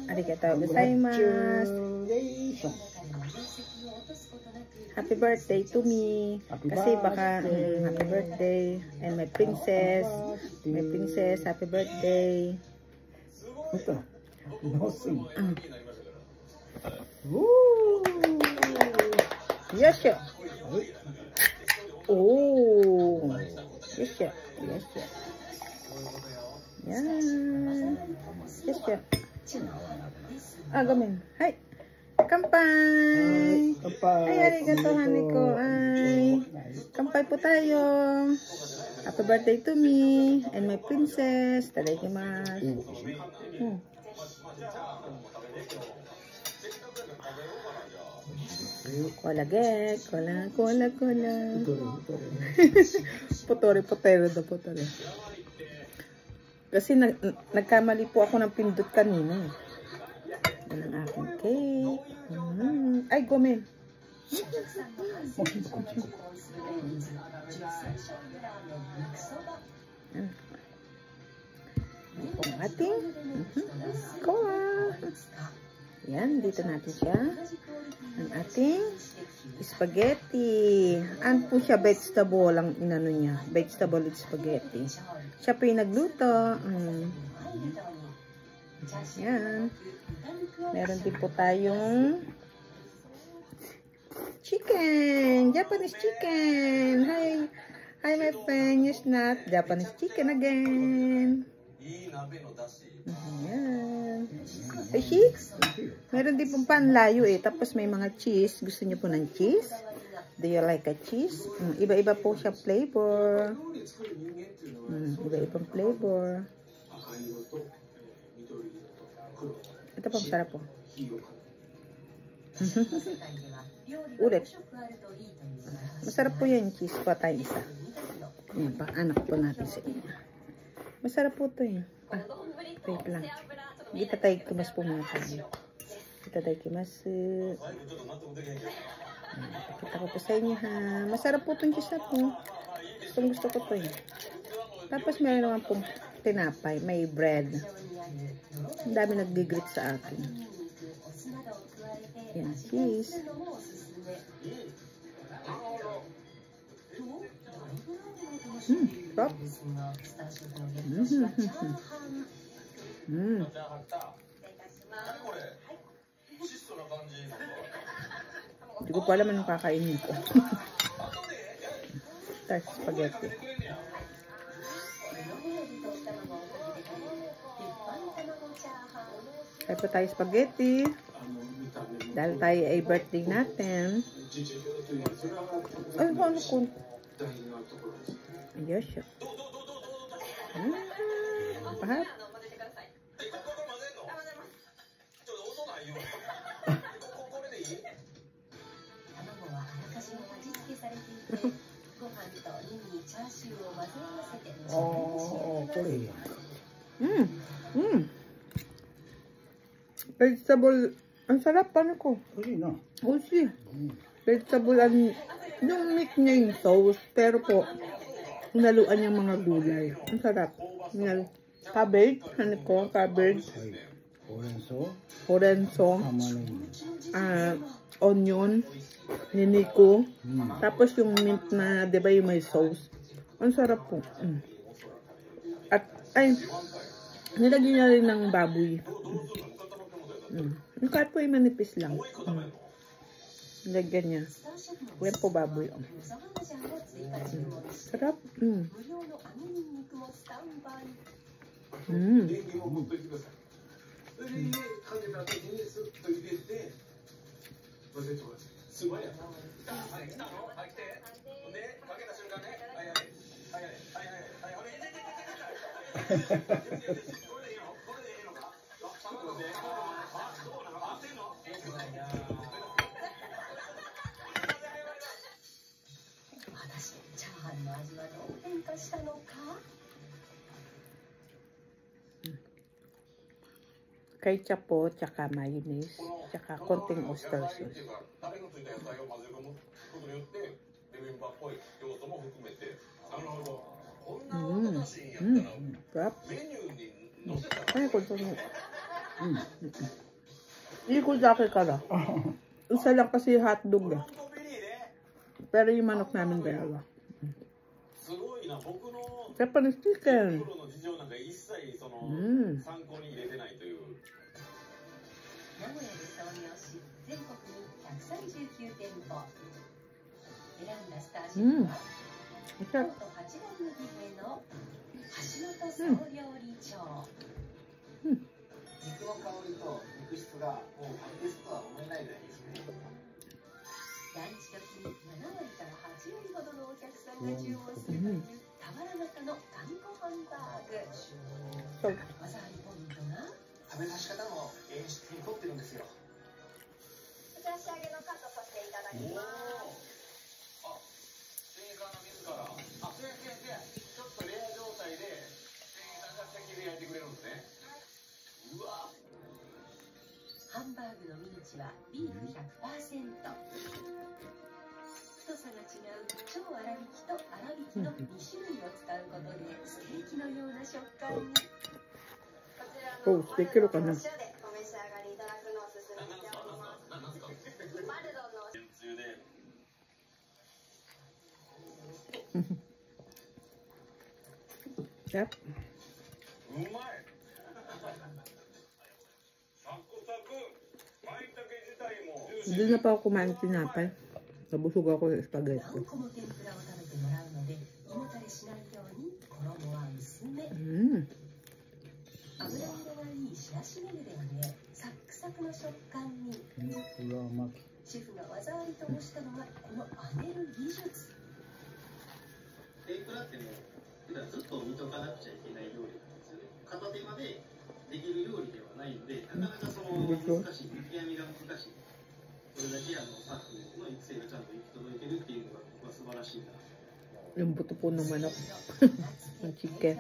Arigatou gozaimasu. Happy birthday to me. Kasi baka happy birthday. And my princess. My princess, happy birthday. Woo! Yes, sir. Oh. Yes, sir. Yes, sir. Yan. Yes, sir. Gamin. Hai. Kampai. Ay, arigato, haniko. Ay. Kampai po tayo. Happy birthday to me and my princess. Tadaikimasu. Kola get. Kola. Potore da potore. Kasi nagkamali po ako ng pindot kanina. Yan ang aking cake. Ay, gomen. Ito ang ating kola. Yan, dito natin siya. Ang ating spaghetti. Ano po siya? Vegetable ang inano niya. Vegetable with spaghetti. Siya po yung nagluto. Yan. Meron din po tayong chicken. Japanese chicken. Hi. Hi my friend. Yes, not Japanese chicken again. Ayan. Ay, meron din pong panlayo eh. Tapos may mga cheese. Gusto niyo po ng cheese? Do you like a cheese? Iba-iba po siya flavor. Iba-ibang flavor. Ito po, masarap po. Ulit. Masarap po yan, cheese pa tayo isa. Yan, pang-anak po natin sa inyo. Masarap po ito eh. Wait lang. Itadaikimasu po muna tayo. Itadaikimasu. Pakita ko po sa inyo ha. Masarap po itong cheese na po. Gusto ko po eh. Tapos meron naman pong tinapay. May bread. Ang dami nag-greet sa akin. Yan, cheese. Sarap. Hindi ko pa alam anong kakainin ko. Tart spaghetti. Kaya po tayo spaghetti. Dahil tayo ay birthday natin. Ay, ano ko? Ayos siya. Pahat. Vegetable. Ang sarap. Paano ko? Oishi. Vegetable. Yung meat niya yung sauce. Pero po, naluan yung mga gulay. Ang sarap. Cabbage. Ano ko? Cabbage. Horenso. Onion. Niniko. Tapos yung mint na, di ba yung may sauce. Ang sarap po. At, ay, nilagyan na rin ng baboy. Yung kahit po yung manipis lang. Nilagyan niya. Yan po baboy. Sarap. Ketchup po, tsaka mayonnaise, tsaka konting oyster sauce. Sarap. Ay, konting Ikozaki kara. Isa lang kasi hotdog eh. Pero yung manok namin dalawa. Japanese chicken.ハンバーグのミンチはビーフ 100%。太さが違う超粗挽きと粗挽きの2種類を使うことでステーキのような食感に。お、ステーキかな。Yep. Hindi na pa ako kumain ng tinapay. Nabusog ako sa spaghetti. Yung buto po ng manok. Ang chicken.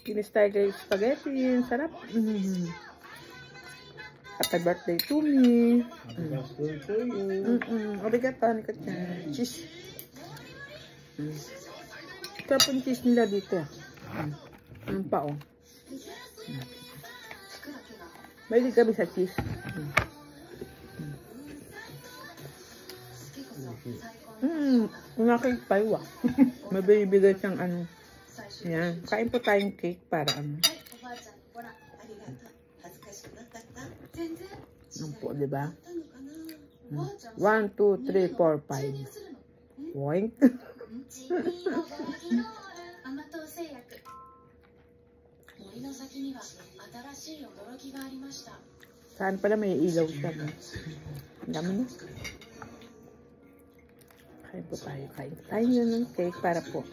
Kinis tayo guys, spaghetti. Sarap. Happy birthday to me. Happy birthday to you. Arigato, arigato. Cheese. Sarap yung cheese nila dito. Ang pao. Mahilig kami sa cheese. Nakik tayo ah. May binibigay siyang ano. Yan. Kain po tayong cake para ano. Ano po, diba? 1, 2, 3, 4, 5. Boink. Saan pala may ilaw siya. Ang dami na. Kain po tayo. Kain tayo ng cake para po.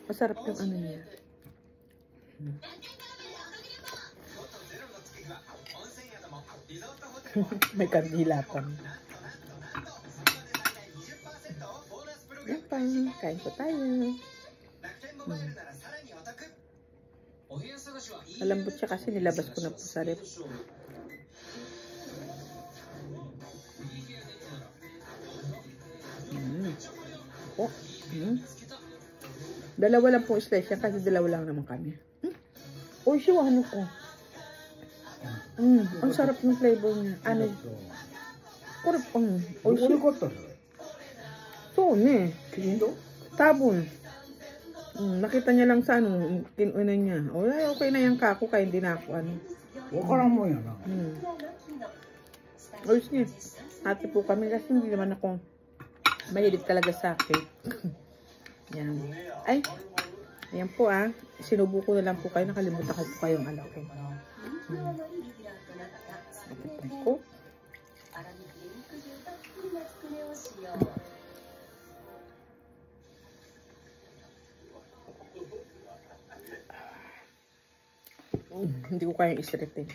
Masarap yung ano niya. May kandila pa. Yan pa. Kain po tayo. Malambot siya kasi nilabas ko na po sa rep. Oh. Dalawa lang pong slice yan kasi dalawa lang naman kami. Uy, siya, ano ko? Ang sarap ng flavor niya. Ano? Kurap ang. Uy, siya. So, ne. Tabon. Nakita niya lang sa ano, kinunan niya. O, okay na yan kako, kaya hindi na ako ano. Wakaran mo yan. Ayos niya. Ate po kami kasi hindi naman ako mahilig talaga sa cake. Yan. Ay, ayan po sinubo ko na lang po kayo. Nakalimutan ko po kayong anak ko. Ito po. Hindi ko kayang isiritin.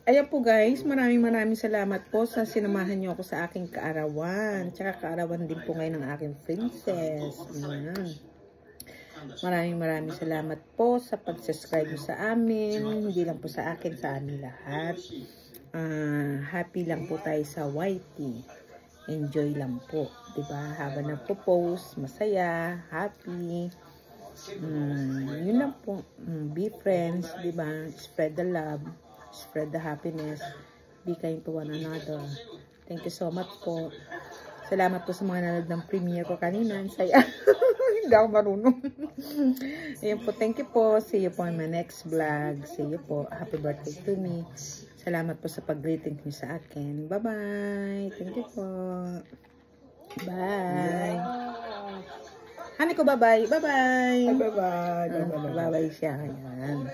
Ayan po guys, maraming salamat po sa sinamahan niyo ako sa aking kaarawan. Tsaka kaarawan din po ngayon ng aking princess. Ayan. Maraming salamat po sa pag-subscribe sa amin. Hindi lang po sa akin, sa amin lahat. Happy lang po tayo sa YT. Enjoy lang po. Diba? Habang nagpo-post, masaya, happy. Yun lang po. Be friends, diba? Spread the love. Spread the happiness. Be kind to one another. Thank you so much po. Salamat po sa mga nanood ng premiere ko kanina. Saya. Hindi ako marunong. Ayan po. Thank you po. See you po on my next vlog. See you po. Happy birthday to me. Salamat po sa pag-greeting niyo sa akin. Bye-bye. Thank you po. Bye. Hani ko bye-bye. Bye-bye. Bye-bye. Bye-bye siya. Ayan.